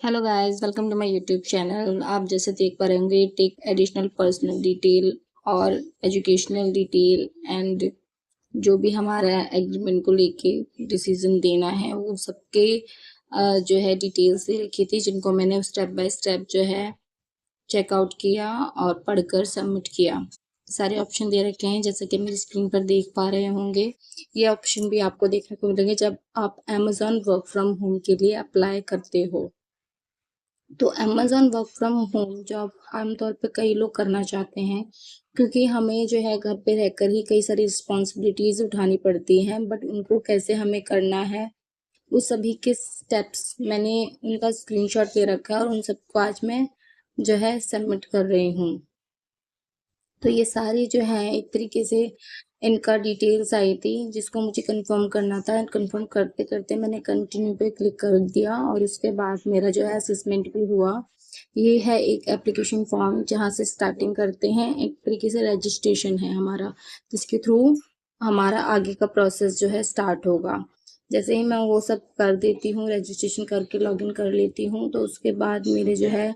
Hello guys, welcome to my YouTube channel. आप जैसे देख पा रहे होंगे, टेक एडिशनल पर्सनल डिटेल और एजुकेशनल डिटेल एंड जो भी हमारा एग्रीमेंट को लेके डिसीजन देना है वो सबके जो है डिटेल्स दे रखी थी, जिनको मैंने स्टेप बाय स्टेप जो है चेकआउट किया और पढ़कर सबमिट किया। सारे ऑप्शन दे रखे हैं जैसे कि मेरी स्क्रीन पर देख पा रहे होंगे। ये ऑप्शन भी आपको देखने को मिलेंगे जब आप अमेजॉन वर्क फ्रॉम होम के लिए अप्लाई करते हो। तो Amazon work from home job आमतौर पे कई लोग करना चाहते हैं, क्योंकि हमें जो है घर पे रहकर ही कई सारी रिस्पॉन्सिबिलिटीज़ उठानी पड़ती हैं, बट उनको कैसे हमें करना है, उस सभी के स्टेप्स मैंने उनका स्क्रीनशॉट ले रखा है और उन सबको आज मैं जो है सबमिट कर रही हूँ। तो ये सारी जो है एक तरीके से इनका डिटेल्स आई थी जिसको मुझे कंफर्म करना था। कंफर्म करते करते मैंने कंटिन्यू पे क्लिक कर दिया और उसके बाद मेरा जो है असेसमेंट भी हुआ। ये है एक एप्लीकेशन फॉर्म जहाँ से स्टार्टिंग करते हैं, एक तरीके से रजिस्ट्रेशन है हमारा, जिसके थ्रू हमारा आगे का प्रोसेस जो है स्टार्ट होगा। जैसे ही मैं वो सब कर देती हूँ, रजिस्ट्रेशन करके लॉगिन कर लेती हूँ, तो उसके बाद मेरे जो है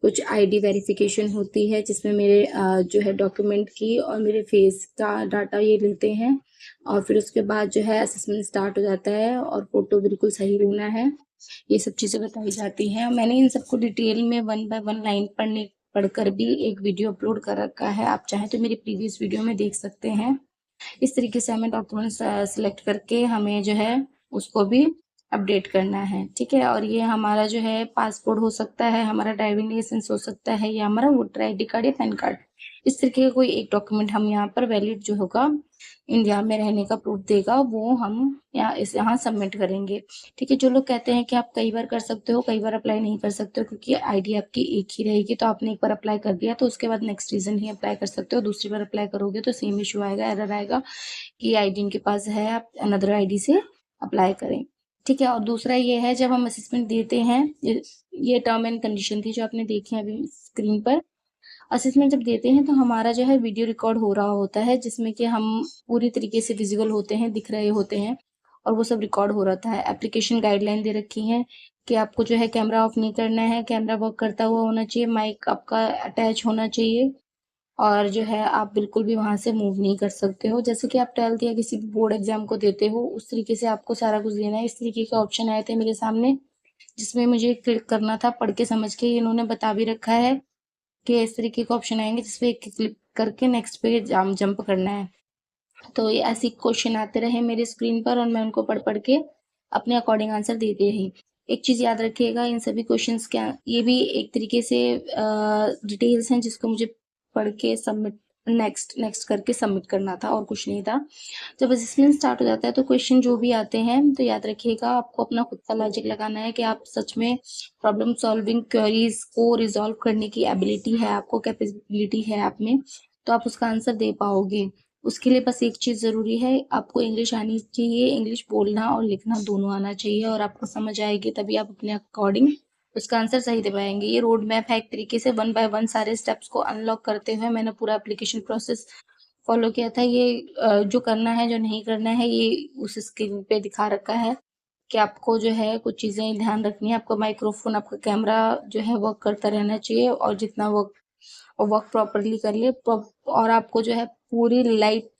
कुछ आईडी वेरिफिकेशन होती है जिसमें मेरे जो है डॉक्यूमेंट की और मेरे फेस का डाटा ये लेते हैं। और फिर उसके बाद जो है असेसमेंट स्टार्ट हो जाता है और फोटो बिल्कुल सही रहना है, ये सब चीज़ें बताई जाती हैं। मैंने इन सबको डिटेल में 1 बाय 1 लाइन पढ़कर भी एक वीडियो अपलोड कर रखा है, आप चाहें तो मेरी प्रीवियस वीडियो में देख सकते हैं। इस तरीके से हमें डॉक्यूमेंट सेलेक्ट करके हमें जो है उसको भी अपडेट करना है, ठीक है। और ये हमारा जो है पासपोर्ट हो सकता है, हमारा ड्राइविंग लाइसेंस हो सकता है, या हमारा वोटर आईडी कार्ड या पैन कार्ड, इस तरीके का कोई एक डॉक्यूमेंट हम यहाँ पर वैलिड जो होगा, इंडिया में रहने का प्रूफ देगा, वो हम यहाँ सबमिट करेंगे, ठीक है। जो लोग कहते हैं कि आप कई बार कर सकते हो, कई बार अप्लाई नहीं कर सकते हो क्योंकि आईडी आपकी एक ही रहेगी, तो आपने एक बार अप्लाई कर दिया तो उसके बाद नेक्स्ट रीजन ही अप्लाई कर सकते हो। दूसरी बार अप्लाई करोगे तो सेम इशू आएगा, एरर आएगा कि आईडी इनके पास है, आप अनदर आईडी से अप्लाई करें, ठीक है। और दूसरा ये है, जब हम असेसमेंट देते हैं, ये टर्म एंड कंडीशन थी जो आपने देखी है अभी स्क्रीन पर। असेसमेंट जब देते हैं तो हमारा जो है वीडियो रिकॉर्ड हो रहा होता है, जिसमें कि हम पूरी तरीके से विजिबल होते हैं, दिख रहे होते हैं, और वो सब रिकॉर्ड हो रहता है। एप्लीकेशन गाइडलाइन दे रखी है कि आपको जो है कैमरा ऑफ नहीं करना है, कैमरा वर्क करता हुआ होना चाहिए, माइक आपका अटैच होना चाहिए, और जो है आप बिल्कुल भी वहाँ से मूव नहीं कर सकते हो। जैसे कि आप 12th या किसी भी बोर्ड एग्जाम को देते हो, उस तरीके से आपको सारा कुछ देना है। इस तरीके के ऑप्शन आए थे मेरे सामने, जिसमें मुझे क्लिक करना था। पढ़ के समझ के इन्होंने बता भी रखा है कि इस तरीके के ऑप्शन आएंगे जिसपे एक क्लिक करके नेक्स्ट पे जंप करना है। तो ये ऐसे क्वेश्चन आते रहे मेरे स्क्रीन पर और मैं उनको पढ़ पढ़ के अपने अकॉर्डिंग आंसर देती रही। एक चीज़ याद रखिएगा, इन सभी क्वेश्चंस क्या, ये भी एक तरीके से डिटेल्स हैं जिसको मुझे पढ़ के सबमिट, नेक्स्ट नेक्स्ट करके सबमिट करना था और कुछ नहीं था। जब असेसमेंट स्टार्ट हो जाता है तो क्वेश्चन जो भी आते हैं तो याद रखिएगा, आपको अपना खुद का लॉजिक लगाना है कि आप सच में प्रॉब्लम सॉल्विंग क्वेरीज को रिजॉल्व करने की एबिलिटी है आपको, कैपेबिलिटी है आप में, तो आप उसका आंसर दे पाओगे। उसके लिए बस एक चीज़ ज़रूरी है, आपको इंग्लिश आनी चाहिए, इंग्लिश बोलना और लिखना दोनों आना चाहिए, और आपको समझ आएगी तभी आप अपने अकॉर्डिंग उसका आंसर सही दे पाएंगे। ये रोड मैप है एक तरीके से, 1 बाय 1 सारे स्टेप्स को अनलॉक करते हुए मैंने पूरा एप्लीकेशन प्रोसेस फॉलो किया था। ये जो करना है, जो नहीं करना है, ये उस स्क्रीन पे दिखा रखा है कि आपको जो है कुछ चीज़ें ध्यान रखनी है। आपका माइक्रोफोन, आपका कैमरा जो है वर्क करता रहना चाहिए, और जितना वर्क प्रॉपरली करिए। और आपको जो है पूरी लाइट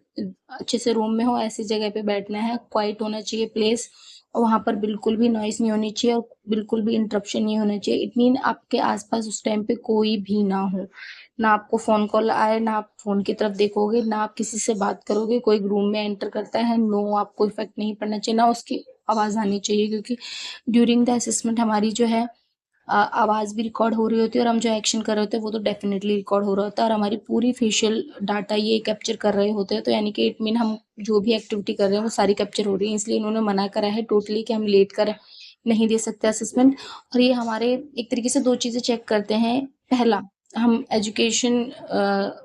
अच्छे से रूम में हो, ऐसी जगह पे बैठना है, क्वाइट होना चाहिए प्लेस, और वहाँ पर बिल्कुल भी नॉइस नहीं होनी चाहिए और बिल्कुल भी इंटरप्शन नहीं होना चाहिए। इट मीन आपके आसपास उस टाइम पे कोई भी ना हो, ना आपको फोन कॉल आए, ना आप फोन की तरफ देखोगे, ना आप किसी से बात करोगे। कोई रूम में एंटर करता है, नो, आपको इफेक्ट नहीं पड़ना चाहिए, ना उसकी आवाज़ आनी चाहिए, क्योंकि ड्यूरिंग द असेसमेंट हमारी जो है आवाज़ भी रिकॉर्ड हो रही होती है, और हम जो एक्शन कर रहे होते हैं वो तो डेफिनेटली रिकॉर्ड हो रहा होता है, और हमारी पूरी फेशियल डाटा ये कैप्चर कर रहे होते हैं। तो यानी कि इट मीन हम जो भी एक्टिविटी कर रहे हैं वो सारी कैप्चर हो रही है, इसलिए इन्होंने मना करा है टोटली कि हम लेट कर नहीं दे सकते असेसमेंट। और ये हमारे एक तरीके से दो चीज़ें चेक करते हैं। पहला, हम एजुकेशन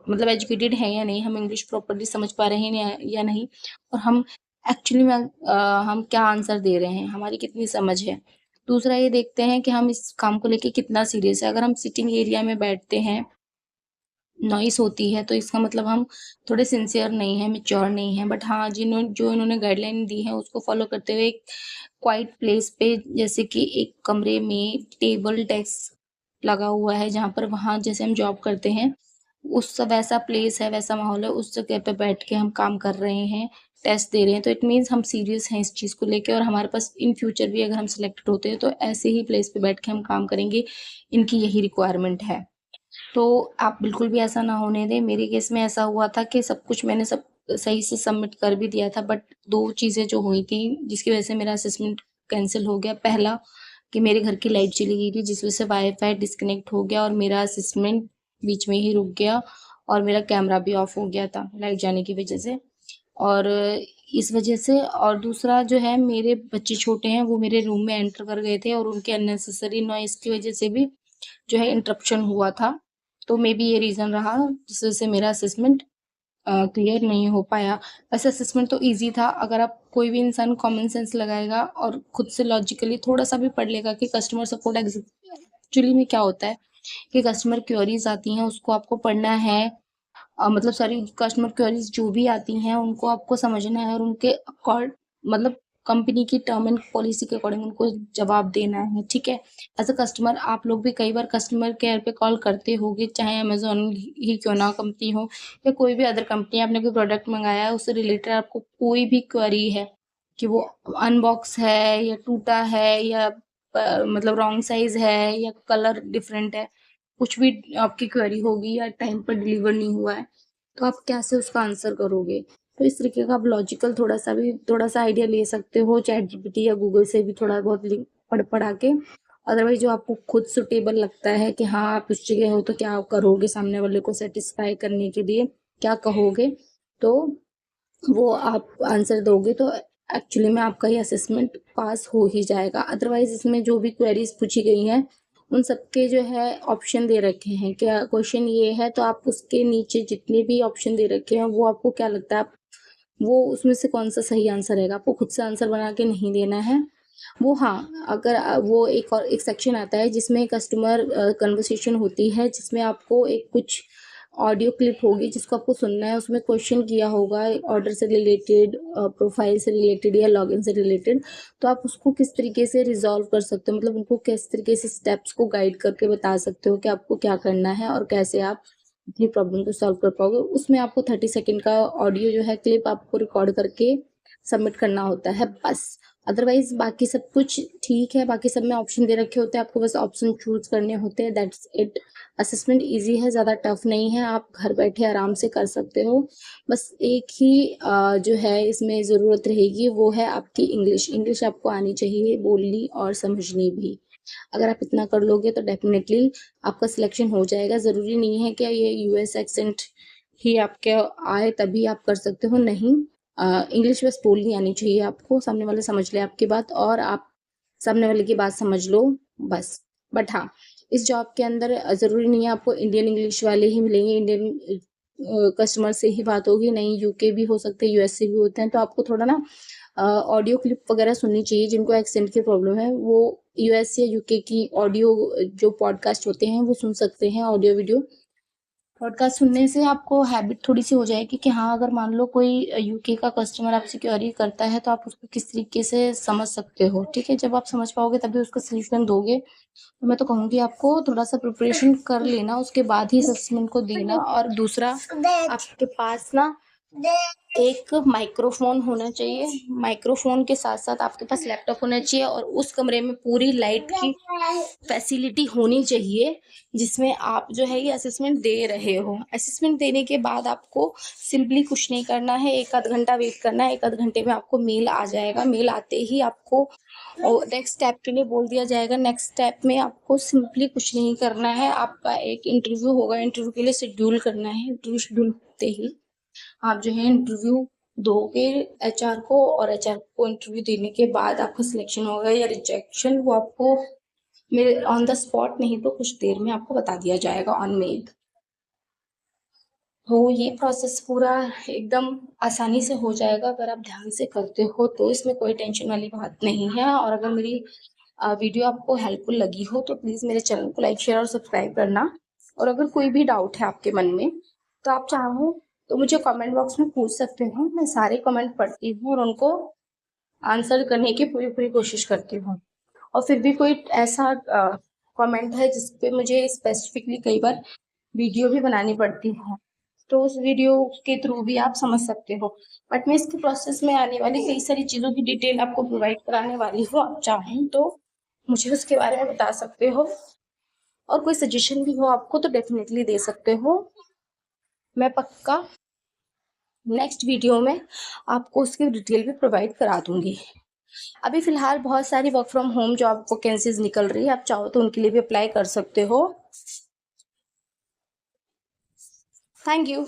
मतलब एजुकेटेड हैं या नहीं, हम इंग्लिश प्रॉपरली समझ पा रहे हैं या नहीं, और हम एक्चुअली में हम क्या आंसर दे रहे हैं, हमारी कितनी समझ है। दूसरा ये देखते हैं कि हम इस काम को लेके कितना सीरियस है। अगर हम सिटिंग एरिया में बैठते हैं नॉइस होती है, तो इसका मतलब हम थोड़े सिंसियर नहीं हैं, मैच्योर नहीं हैं। बट हाँ, जो इन्होंने गाइडलाइन दी है उसको फॉलो करते हुए एक क्वाइट प्लेस पे, जैसे कि एक कमरे में टेबल डेस्क लगा हुआ है जहाँ पर, वहाँ जैसे हम जॉब करते हैं उस वैसा प्लेस है, वैसा माहौल है, उस जगह पे बैठ के हम काम कर रहे हैं, टेस्ट दे रहे हैं, तो इट मीन्स हम सीरियस हैं इस चीज़ को लेके, और हमारे पास इन फ्यूचर भी अगर हम सिलेक्टेड होते हैं तो ऐसे ही प्लेस पे बैठ के हम काम करेंगे, इनकी यही रिक्वायरमेंट है। तो आप बिल्कुल भी ऐसा ना होने दें। मेरे केस में ऐसा हुआ था कि सब कुछ मैंने सब सही से सबमिट कर भी दिया था, बट 2 चीज़ें जो हुई थी जिसकी वज़ह से मेरा असेसमेंट कैंसल हो गया। पहला कि मेरे घर की लाइट चली गई थी, जिस वज़ह से वाई-फाई डिस्कनेक्ट हो गया और मेरा असेसमेंट बीच में ही रुक गया, और मेरा कैमरा भी ऑफ हो गया था लाइट जाने की वज़ह से। और इस वज़ह से, और दूसरा जो है, मेरे बच्चे छोटे हैं, वो मेरे रूम में एंटर कर गए थे और उनके अननेसेसरी नॉइज़ की वज़ह से भी जो है इंटरप्शन हुआ था। तो मेबी ये रीज़न रहा जिस वज़ह से मेरा असेसमेंट क्लियर नहीं हो पाया। वैसे असेसमेंट तो ईज़ी था, अगर आप कोई भी इंसान कॉमन सेंस लगाएगा और खुद से लॉजिकली थोड़ा-सा भी पढ़ लेगा कि कस्टमर सपोर्ट एक्चुअली में क्या होता है, कि कस्टमर क्वेरीज़ आती हैं उसको आपको पढ़ना है, मतलब सारी कस्टमर क्वेरीज जो भी आती हैं उनको आपको समझना है और उनके अकॉर्ड, मतलब कंपनी की टर्म एंड पॉलिसी के अकॉर्डिंग उनको जवाब देना है, ठीक है। एज अ कस्टमर आप लोग भी कई बार कस्टमर केयर पे कॉल करते होगे, चाहे अमेजोन ही क्यों ना कंपनी हो या कोई भी अदर कंपनी, आपने कोई प्रोडक्ट मंगाया है उससे रिलेटेड आपको कोई भी क्वेरी है कि वो अनबॉक्स है या टूटा है या मतलब रॉन्ग साइज है या कलर डिफरेंट है, कुछ भी आपकी क्वेरी होगी या टाइम पर डिलीवर नहीं हुआ है, तो आप कैसे उसका आंसर करोगे। तो इस तरीके का आप लॉजिकल थोड़ा सा आइडिया ले सकते हो, चैट जीपीटी या गूगल से भी थोड़ा बहुत लिंक पढ़ा के। अदरवाइज जो आपको खुद सुटेबल लगता है कि हाँ आप उस जगह हो तो क्या करोगे, सामने वाले को सेटिस्फाई करने के लिए क्या कहोगे, तो वो आप आंसर दोगे तो एक्चुअली में आपका ये असेसमेंट पास हो ही जाएगा। अदरवाइज इसमें जो भी क्वेरीज पूछी गई हैं उन सबके जो है ऑप्शन दे रखे हैं, क्या क्वेश्चन ये है तो आप उसके नीचे जितने भी ऑप्शन दे रखे हैं वो आपको क्या लगता है, आप वो उसमें से कौन सा सही आंसर रहेगा, आपको खुद से आंसर बना के नहीं देना है। वो हाँ, अगर वो एक सेक्शन आता है जिसमें कस्टमर कन्वर्सेशन होती है, जिसमें आपको एक कुछ ऑडियो क्लिप होगी जिसको आपको सुनना है, उसमें क्वेश्चन किया होगा ऑर्डर से रिलेटेड, प्रोफाइल से रिलेटेड या लॉगिन से रिलेटेड, तो आप उसको किस तरीके से रिजॉल्व कर सकते हो, मतलब उनको किस तरीके से स्टेप्स को गाइड करके बता सकते हो कि आपको क्या करना है और कैसे आप अपनी प्रॉब्लम को सॉल्व कर पाओगे। उसमें आपको 30 सेकेंड का ऑडियो जो है क्लिप आपको रिकॉर्ड करके सबमिट करना होता है बस। अदरवाइज बाकी सब कुछ ठीक है, बाकी सब में ऑप्शन दे रखे होते हैं, आपको बस ऑप्शन चूज करने होते हैं, दैट्स इट। असेसमेंट इजी है, ज़्यादा टफ नहीं है, आप घर बैठे आराम से कर सकते हो। बस एक ही जो है इसमें ज़रूरत रहेगी वो है आपकी इंग्लिश। इंग्लिश आपको आनी चाहिए, बोलनी और समझनी भी। अगर आप इतना कर लोगे तो डेफिनेटली आपका सिलेक्शन हो जाएगा। ज़रूरी नहीं है कि ये यूएस एक्सेंट ही आपके आए तभी आप कर सकते हो, नहीं। इंग्लिश बस बोलनी आनी चाहिए आपको, सामने वाले समझ ले आपकी बात और आप सामने वाले की बात समझ लो, बस। बट हाँ, इस जॉब के अंदर ज़रूरी नहीं है आपको इंडियन इंग्लिश वाले ही मिलेंगे, इंडियन कस्टमर से ही बात होगी, नहीं यूके भी हो सकते हैं, यूएस से भी होते हैं, तो आपको थोड़ा ना ऑडियो क्लिप वगैरह सुननी चाहिए। जिनको एक्सेंट की प्रॉब्लम है वो यूएस या यूके की ऑडियो जो पॉडकास्ट होते हैं वो सुन सकते हैं, ऑडियो वीडियो। पॉडकास्ट सुनने से आपको हैबिट थोड़ी सी हो जाएगी कि हाँ, अगर मान लो कोई यूके का कस्टमर आपसे क्वेरी करता है तो आप उसको किस तरीके से समझ सकते हो, ठीक है। जब आप समझ पाओगे तभी उसका सोल्यूशन दोगे। तो मैं तो कहूँगी आपको थोड़ा सा प्रिपरेशन कर लेना, उसके बाद ही असेसमेंट को देना। और दूसरा, आपके पास ना एक माइक्रोफोन होना चाहिए, माइक्रोफोन के साथ साथ आपके पास लैपटॉप होना चाहिए और उस कमरे में पूरी लाइट की फैसिलिटी होनी चाहिए जिसमें आप जो है ये असेसमेंट दे रहे हो। असेसमेंट देने के बाद आपको सिंपली कुछ नहीं करना है, एक आध घंटा वेट करना है, एक आध घंटे में आपको मेल आ जाएगा। मेल आते ही आपको नेक्स्ट स्टेप के लिए बोल दिया जाएगा। नेक्स्ट स्टेप में आपको सिंपली कुछ नहीं करना है, आपका एक इंटरव्यू होगा, इंटरव्यू के लिए शेड्यूल करना है। इंटरव्यू शेड्यूल होते ही आप जो है इंटरव्यू दोगे एचआर को, और एचआर को इंटरव्यू देने के बाद आपका सिलेक्शन होगा या रिजेक्शन, वो आपको मेरे ऑन द स्पॉट नहीं तो कुछ देर में आपको बता दिया जाएगा ऑन मेल। तो ये प्रोसेस पूरा एकदम आसानी से हो जाएगा अगर आप ध्यान से करते हो, तो इसमें कोई टेंशन वाली बात नहीं है। और अगर मेरी वीडियो आपको हेल्पफुल लगी हो तो प्लीज़ मेरे चैनल को लाइक शेयर और सब्सक्राइब करना। और अगर कोई भी डाउट है आपके मन में तो आप चाहो तो मुझे कमेंट बॉक्स में पूछ सकते हो। मैं सारे कमेंट पढ़ती हूँ और उनको आंसर करने की पूरी पूरी कोशिश करती हूँ। और फिर भी कोई ऐसा कमेंट है जिस पे मुझे स्पेसिफिकली कई बार वीडियो भी बनानी पड़ती है, तो उस वीडियो के थ्रू भी आप समझ सकते हो। बट मैं इसके प्रोसेस में आने वाली कई सारी चीज़ों की डिटेल आपको प्रोवाइड कराने वाली हूँ। आप चाहें तो मुझे उसके बारे में बता सकते हो, और कोई सजेशन भी हो आपको तो डेफिनेटली दे सकते हो। मैं पक्का नेक्स्ट वीडियो में आपको उसकी डिटेल भी प्रोवाइड करा दूंगी। अभी फिलहाल बहुत सारी work from home job vacancies निकल रही है, आप चाहो तो उनके लिए भी अप्लाई कर सकते हो। Thank you.